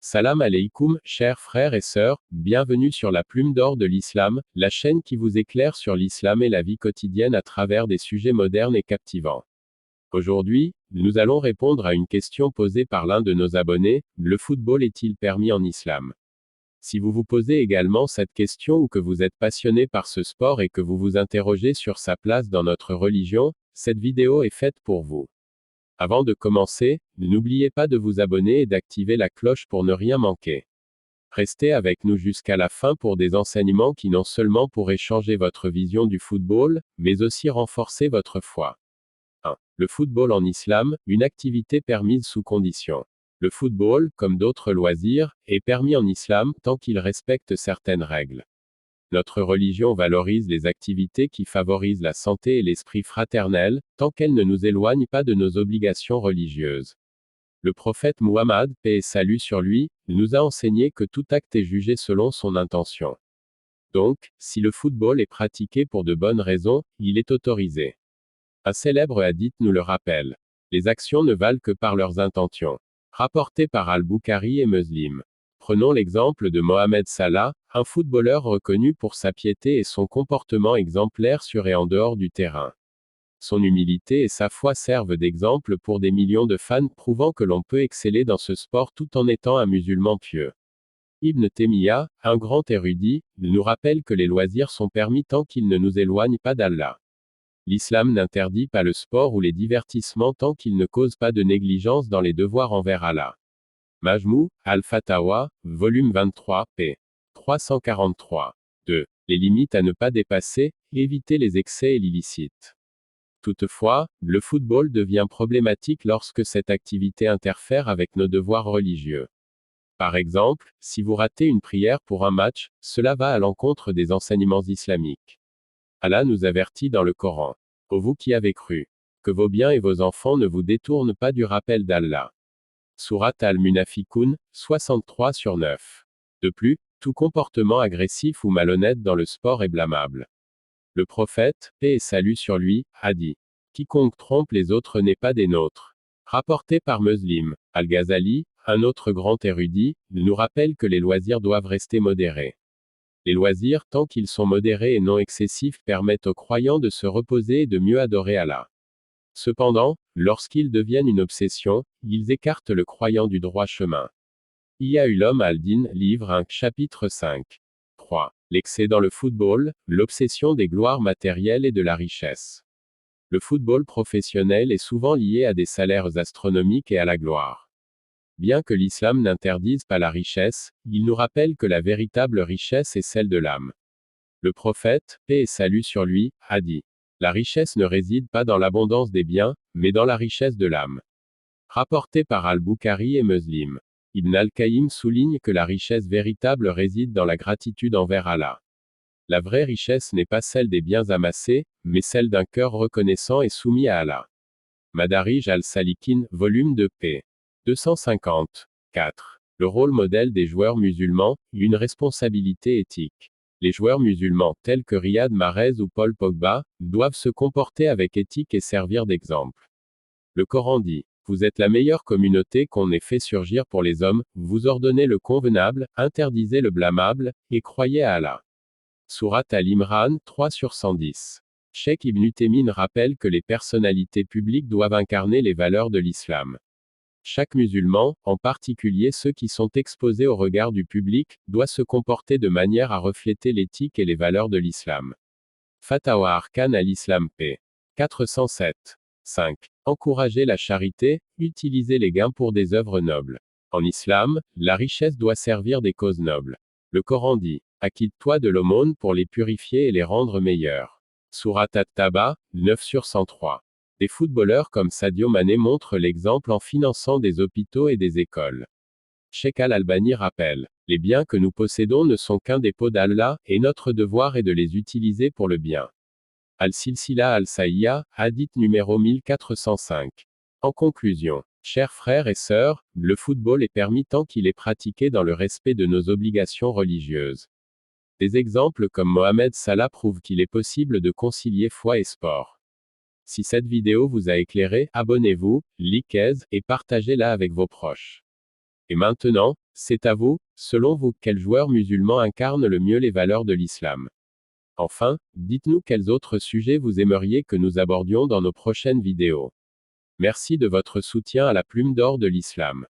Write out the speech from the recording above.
Salam alaykoum, chers frères et sœurs, bienvenue sur la Plume d'Or de l'Islam, la chaîne qui vous éclaire sur l'islam et la vie quotidienne à travers des sujets modernes et captivants. Aujourd'hui, nous allons répondre à une question posée par l'un de nos abonnés, le football est-il permis en islam? Si vous vous posez également cette question ou que vous êtes passionné par ce sport et que vous vous interrogez sur sa place dans notre religion, cette vidéo est faite pour vous. Avant de commencer, n'oubliez pas de vous abonner et d'activer la cloche pour ne rien manquer. Restez avec nous jusqu'à la fin pour des enseignements qui non seulement pourraient changer votre vision du football, mais aussi renforcer votre foi. 1. Le football en islam, une activité permise sous condition. Le football, comme d'autres loisirs, est permis en islam tant qu'il respecte certaines règles. Notre religion valorise les activités qui favorisent la santé et l'esprit fraternel, tant qu'elles ne nous éloignent pas de nos obligations religieuses. Le prophète Muhammad, paix et salut sur lui, nous a enseigné que tout acte est jugé selon son intention. Donc, si le football est pratiqué pour de bonnes raisons, il est autorisé. Un célèbre hadith nous le rappelle. Les actions ne valent que par leurs intentions. Rapporté par Al-Bukhari et Muslim. Prenons l'exemple de Mohamed Salah, un footballeur reconnu pour sa piété et son comportement exemplaire sur et en dehors du terrain. Son humilité et sa foi servent d'exemple pour des millions de fans prouvant que l'on peut exceller dans ce sport tout en étant un musulman pieux. Ibn Taymiyyah, un grand érudit, nous rappelle que les loisirs sont permis tant qu'ils ne nous éloignent pas d'Allah. L'islam n'interdit pas le sport ou les divertissements tant qu'ils ne causent pas de négligence dans les devoirs envers Allah. Majmou, Al-Fatawa, volume 23, p. 343. 2. Les limites à ne pas dépasser, éviter les excès et l'illicite. Toutefois, le football devient problématique lorsque cette activité interfère avec nos devoirs religieux. Par exemple, si vous ratez une prière pour un match, cela va à l'encontre des enseignements islamiques. Allah nous avertit dans le Coran. Ô vous qui avez cru, que vos biens et vos enfants ne vous détournent pas du rappel d'Allah. Surat al-Munafiqun, 63/9. De plus, tout comportement agressif ou malhonnête dans le sport est blâmable. Le prophète, paix et salut sur lui, a dit. Quiconque trompe les autres n'est pas des nôtres. Rapporté par Muslim, Al-Ghazali, un autre grand érudit, nous rappelle que les loisirs doivent rester modérés. Les loisirs, tant qu'ils sont modérés et non excessifs, permettent aux croyants de se reposer et de mieux adorer Allah. Cependant, lorsqu'ils deviennent une obsession, ils écartent le croyant du droit chemin. Ihya Ulum al-Din, livre 1, chapitre 5. 3. L'excès dans le football, l'obsession des gloires matérielles et de la richesse. Le football professionnel est souvent lié à des salaires astronomiques et à la gloire. Bien que l'islam n'interdise pas la richesse, il nous rappelle que la véritable richesse est celle de l'âme. Le prophète, paix et salut sur lui, a dit. La richesse ne réside pas dans l'abondance des biens, mais dans la richesse de l'âme. Rapporté par Al-Bukhari et Muslim. Ibn al-Qayyim souligne que la richesse véritable réside dans la gratitude envers Allah. La vraie richesse n'est pas celle des biens amassés, mais celle d'un cœur reconnaissant et soumis à Allah. Madarij al-Salikin, volume 2 p. 250. 4. Le rôle modèle des joueurs musulmans, une responsabilité éthique. Les joueurs musulmans, tels que Riyad Mahrez ou Paul Pogba, doivent se comporter avec éthique et servir d'exemple. Le Coran dit, vous êtes la meilleure communauté qu'on ait fait surgir pour les hommes, vous ordonnez le convenable, interdisez le blâmable, et croyez à Allah. Surat Al-Imran, 3/110. Cheikh Ibn Uthaymeen rappelle que les personnalités publiques doivent incarner les valeurs de l'islam. Chaque musulman, en particulier ceux qui sont exposés au regard du public, doit se comporter de manière à refléter l'éthique et les valeurs de l'islam. Fatawa Arkan al-Islam p. 407. 5. Encourager la charité, utiliser les gains pour des œuvres nobles. En islam, la richesse doit servir des causes nobles. Le Coran dit, acquitte-toi de l'aumône pour les purifier et les rendre meilleurs. Surat At-Taba, 9/103. Des footballeurs comme Sadio Mané montrent l'exemple en finançant des hôpitaux et des écoles. Cheikh Al-Albani rappelle, les biens que nous possédons ne sont qu'un dépôt d'Allah, et notre devoir est de les utiliser pour le bien. Al-Silsila Al-Saïya, hadith numéro 1405. En conclusion, chers frères et sœurs, le football est permis tant qu'il est pratiqué dans le respect de nos obligations religieuses. Des exemples comme Mohamed Salah prouvent qu'il est possible de concilier foi et sport. Si cette vidéo vous a éclairé, abonnez-vous, likez, et partagez-la avec vos proches. Et maintenant, C'est à vous, selon vous, quel joueur musulman incarne le mieux les valeurs de l'islam? Enfin, dites-nous quels autres sujets vous aimeriez que nous abordions dans nos prochaines vidéos. Merci de votre soutien à la Plume d'Or de l'Islam.